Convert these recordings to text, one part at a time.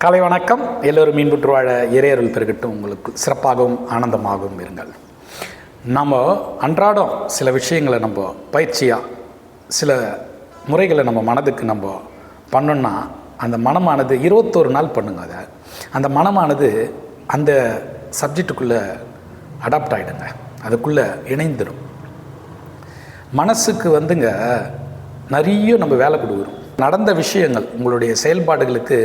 காலை வணக்கம். எல்லோரும் மீன்புற்று வாழ இறையருள் பெருகட்டும். உங்களுக்கு சிறப்பாகவும் ஆனந்தமாகவும் இருங்கள். நம்ம அன்றாடம் சில விஷயங்களை நம்ம பயிற்சியாக சில முறைகளை நம்ம மனதுக்கு நம்ம பண்ணோன்னா அந்த மனமானது 21 நாள் பண்ணுங்க. அதை அந்த மனமானது அந்த சப்ஜெக்டுக்குள்ளே அடாப்ட் ஆகிடுங்க, அதுக்குள்ளே இணைந்துடும். மனசுக்கு வந்துங்க நிறைய நம்ம வேலை கொடுக்குறோம். நடந்த விஷயங்கள் உங்களுடைய செயல்பாடுகளுக்கு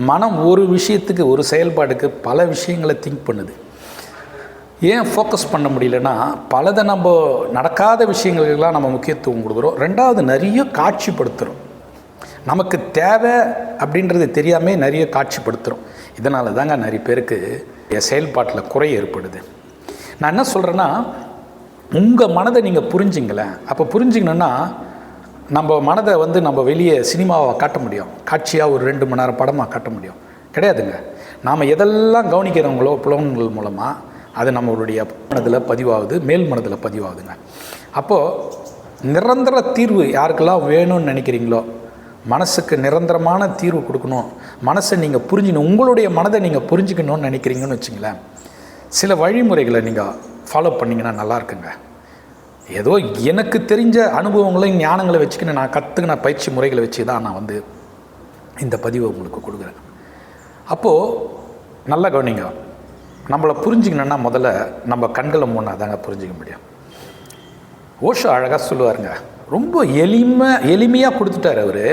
மனம் ஒரு விஷயத்துக்கு ஒரு செயல்பாடுக்கு பல விஷயங்களை திங்க் பண்ணுது. ஏன் ஃபோக்கஸ் பண்ண முடியலன்னா பலதை நம்ம நடக்காத விஷயங்களுக்கெல்லாம் நம்ம முக்கியத்துவம் கொடுக்குறோம். ரெண்டாவது நிறைய காட்சிப்படுத்துகிறோம். நமக்கு தேவை அப்படின்றது தெரியாமல் நிறைய காட்சிப்படுத்துகிறோம். இதனால தாங்க நிறைய பேருக்கு செயல்பாட்டில் குறை ஏற்படுது. நான் என்ன சொல்கிறேன்னா, உங்கள் மனதை நீங்கள் புரிஞ்சிங்களேன். அப்போ புரிஞ்சிக்கணுன்னா நம்ம மனதை நம்ம வெளியே சினிமாவை காட்ட முடியும், காட்சியாக ஒரு 2 மணி நேரம் படமாக காட்ட முடியும் கிடையாதுங்க. நாம் எதெல்லாம் கவனிக்கிறவங்களோ புலன்கள் மூலமாக அது நம்மளுடைய மனதில் பதிவாகுது, மேல் மனதில் பதிவாகுதுங்க. அப்போது நிரந்தர தீர்வு யாருக்கெல்லாம் வேணும்னு நினைக்கிறீங்களோ, மனசுக்கு நிரந்தரமான தீர்வு கொடுக்கணும், மனசை நீங்கள் புரிஞ்சுக்கணும், உங்களுடைய மனதை நீங்கள் புரிஞ்சுக்கணும்னு நினைக்கிறீங்கன்னு வச்சுங்களேன், சில வழிமுறைகளை நீங்கள் ஃபாலோ பண்ணிங்கன்னா நல்லா இருக்குங்க. ஏதோ எனக்கு தெரிஞ்ச அனுபவங்களையும் ஞானங்களை வச்சுக்கின்னு நான் கற்றுக்கின பயிற்சி முறைகளை வச்சு தான் நான் இந்த பதிவை உங்களுக்கு கொடுக்குறேன். அப்போது நல்லா கவனிங்க. நம்மளை புரிஞ்சுக்கணுன்னா முதல்ல நம்ம கண்களை மூணா தாங்க புரிஞ்சிக்க முடியும். ஓஷோ அழகாக சொல்லுவாருங்க, ரொம்ப எளிமையாக கொடுத்துட்டார் அவர்.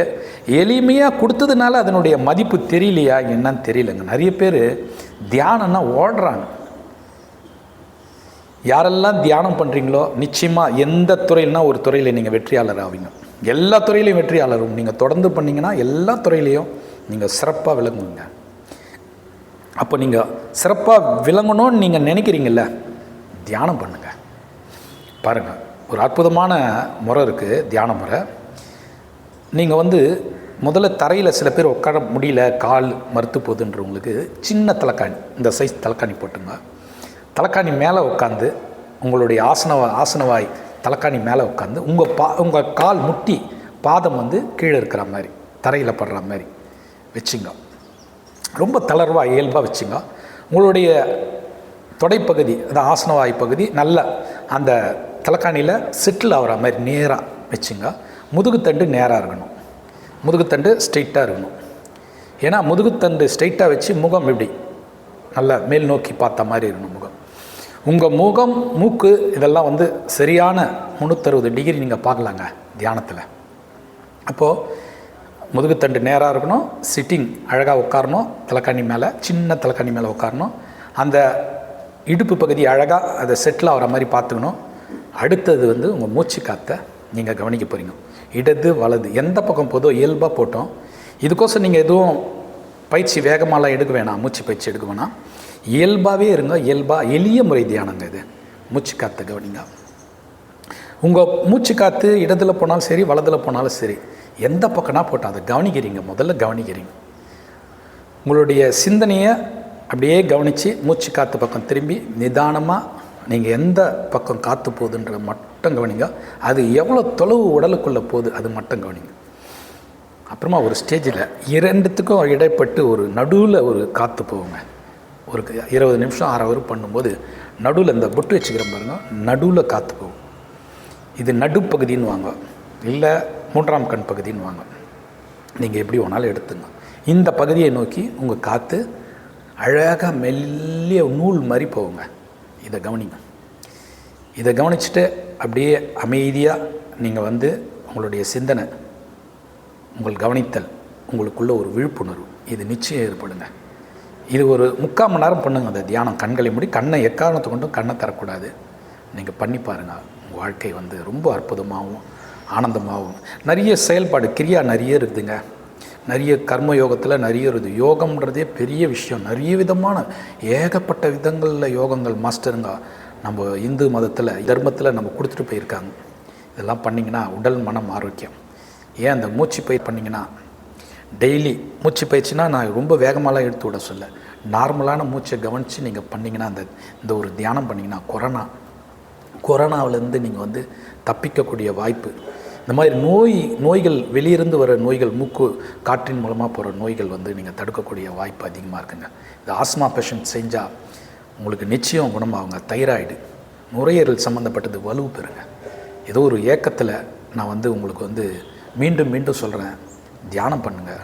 எளிமையாக கொடுத்ததுனால அதனுடைய மதிப்பு தெரியலையா என்னன்னு தெரியலங்க. நிறைய பேர் தியானம்னா ஓடுறாங்க. யாரெல்லாம் தியானம் பண்ணுறீங்களோ நிச்சயமாக எந்த துறையில்னா ஒரு துறையில் நீங்கள் வெற்றியாளர் ஆவீங்க. எல்லா துறையிலையும் வெற்றியாளரும் நீங்கள் தொடர்ந்து பண்ணிங்கன்னா எல்லா துறையிலையும் நீங்கள் சிறப்பாக விளங்குவீங்க. அப்போ நீங்கள் சிறப்பாக விளங்கணும்னு நீங்கள் நினைக்கிறீங்கள, தியானம் பண்ணுங்கள். பாருங்கள், ஒரு அற்புதமான முறை இருக்குது, தியான முறை. நீங்கள் முதல்ல தரையில் சில பேர் உட்கார முடியல, கால் மறுத்து போகுதுன்றவங்களுக்கு சின்ன தலைக்காணி, இந்த சைஸ் தலைக்காணி போட்டுங்க. தலைக்காணி மேலே உட்காந்து உங்களுடைய ஆசனவாய் தலைக்காணி மேலே உட்காந்து உங்கள் கால் முட்டி பாதம் கீழே இருக்கிற மாதிரி தரையில் படுற மாதிரி வச்சுங்க. ரொம்ப தளர்வாக இயல்பாக வச்சுங்க. உங்களுடைய தொடைப்பகுதி, அந்த ஆசனவாய் பகுதி நல்ல அந்த தலைக்காணியில் செட்டில் ஆகிற மாதிரி நேராக வச்சுங்க. முதுகுத்தண்டு நேராக இருக்கணும், முதுகுத்தண்டு ஸ்ட்ரெயிட்டாக இருக்கணும். ஏன்னா முதுகுத்தண்டு ஸ்ட்ரெயிட்டாக வச்சு முகம் இப்படி நல்லா மேல் நோக்கி பார்த்த மாதிரி இருக்கணும் முகம். உங்கள் முகம், மூக்கு இதெல்லாம் சரியான 360 டிகிரி நீங்கள் பார்க்கலாங்க தியானத்தில். அப்போது முதுகுத்தண்டு நேராக இருக்கணும், சிட்டிங் அழகாக உட்காரணும், தலைக்காணி மேலே சின்ன தலைக்காணி மேலே உட்காரணும். அந்த இடுப்பு பகுதி அழகாக அதை செட்டில் ஆகிற மாதிரி பார்த்துக்கணும். அடுத்தது உங்கள் மூச்சு காற்றை நீங்கள் கவனிக்க போகிறீங்க. இடது வலது எந்த பக்கம் போதோ இயல்பாக போட்டோம். இதுக்கோசம் நீங்கள் எதுவும் பயிற்சி வேகமாலாம் எடுக்க வேணாம், மூச்சு பயிற்சி எடுக்க வேணாம், இயல்பாகவே இருங்க. இயல்பாக எளிய முறை தியானங்க இது. மூச்சு காற்றை கவனிங்க. உங்கள் மூச்சு காற்று இடத்துல போனாலும் சரி, வலதில் போனாலும் சரி, எந்த பக்கம்னா போட்டால் அதை கவனிக்கிறீங்க. முதல்ல கவனிக்கிறீங்க. உங்களுடைய சிந்தனையை அப்படியே கவனித்து மூச்சு காற்று பக்கம் திரும்பி நிதானமாக நீங்கள் எந்த பக்கம் காற்று போகுதுன்ற மட்டும் கவனிங்க. அது எவ்வளோ தொலைவு உடலுக்குள்ளே போகுது அது மட்டும் கவனிங்க. அப்புறமா ஒரு ஸ்டேஜில் 2த்துக்கும் இடைப்பட்டு ஒரு நடுவில் ஒரு காற்று போகுங்க. ஒரு 20 நிமிஷம் 1/2 ஹவர் பண்ணும்போது நடுவில் இந்த பொட்டு வச்சுக்கிற பாருங்க, நடுவில் காற்று போகும். இது நடுப்பகுதின்னு வாங்க, இல்லை 3ஆம் கண் பகுதின்னு வாங்க, நீங்கள் எப்படி வேணாலும் எடுத்துங்க. இந்த பகுதியை நோக்கி உங்கள் காற்று அழகாக மெல்லிய நூல் மாதிரி போகுங்க. இதை கவனிங்க. இதை கவனிச்சுட்டு அப்படியே அமைதியாக நீங்கள் உங்களுடைய சிந்தனை, உங்கள் கவனித்தல், உங்களுக்குள்ள ஒரு விழிப்புணர்வு இது நிச்சயம் ஏற்படுங்க. இது ஒரு 3/4 மணி நேரம் பண்ணுங்க. அந்த தியானம் கண்களை மூடி, கண்ணை எக்காரணத்தை கொண்டும் கண்ணை தரக்கூடாது. நீங்கள் பண்ணி பாருங்கள். உங்கள் வாழ்க்கை ரொம்ப அற்புதமாகவும் ஆனந்தமாகவும். நிறைய செயல்பாடு கிரியா நிறைய இருக்குதுங்க. நிறைய கர்ம யோகத்தில் நிறைய இருக்குது. யோகம்ன்றதே பெரிய விஷயம். நிறைய விதமான ஏகப்பட்ட விதங்களில் யோகங்கள் மாஸ்டருங்க நம்ம இந்து மதத்தில் தர்மத்தில் நம்ம கொடுத்துட்டு போயிருக்காங்க. இதெல்லாம் பண்ணிங்கன்னா உடல் மனம் ஆரோக்கியம். ஏன் அந்த மூச்சு பயிற்சி பண்ணிங்கன்னா, டெய்லி மூச்சு பயிற்சினா நான் ரொம்ப வேகமாலாம் எடுத்து விட சொல்ல, நார்மலான மூச்சை கவனித்து நீங்கள் பண்ணிங்கன்னா, இந்த ஒரு தியானம் பண்ணிங்கன்னா கொரோனாவிலேருந்து நீங்கள் தப்பிக்கக்கூடிய வாய்ப்பு. இந்த மாதிரி நோய்கள் வெளியிருந்து வர நோய்கள், மூக்கு காற்றின் மூலமாக போகிற நோய்கள் வந்து நீங்கள் தடுக்கக்கூடிய வாய்ப்பு அதிகமாக இருக்குங்க. இந்த ஆஸ்மா பேஷண்ட் செஞ்சால் உங்களுக்கு நிச்சயம் குணமாகுங்க. தைராய்டு, நுரையீரல் சம்மந்தப்பட்டது வலு பெறுங்க. ஏதோ ஒரு ஏக்கத்தில் நான் வந்து உங்களுக்கு வந்து மீண்டும் மீண்டும் சொல்கிறேன், தியானம் பண்ணுங்கள்.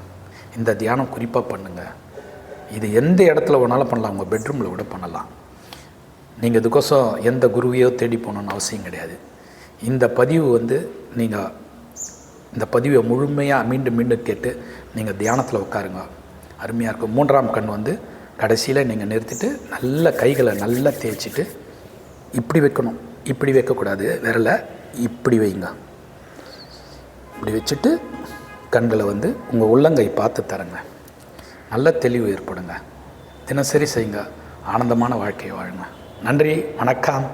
இந்த தியானம் குறிப்பாக பண்ணுங்கள். இது எந்த இடத்துல வேணாலும் பண்ணலாம், உங்கள் பெட்ரூமில் கூட பண்ணலாம். நீங்கள் இதுக்கோசம் எந்த குருவையோ தேடி போகணுன்னு அவசியம் கிடையாது. இந்த பதிவு வந்து நீங்கள் இந்த பதிவை முழுமையாக மீண்டும் மீண்டும் கேட்டு நீங்கள் தியானத்தில் உட்காருங்க, அருமையாக இருக்கும். 3ஆம் கண் வந்து கடைசியில் நீங்கள் நிறுத்திட்டு நல்ல கைகளை நல்லா தேய்ச்சிட்டு இப்படி வைக்கணும், இப்படி வைக்கக்கூடாது, விரலை இப்படி வைங்க. இப்படி வச்சுட்டு கண்களை வந்து உங்கள் உள்ளங்கை பார்த்து தரங்க. நல்ல தெளிவு ஏற்படுங்க. தினசரி செய்யுங்க. ஆனந்தமான வாழ்க்கையை வாழுங்க. நன்றி, வணக்கம்.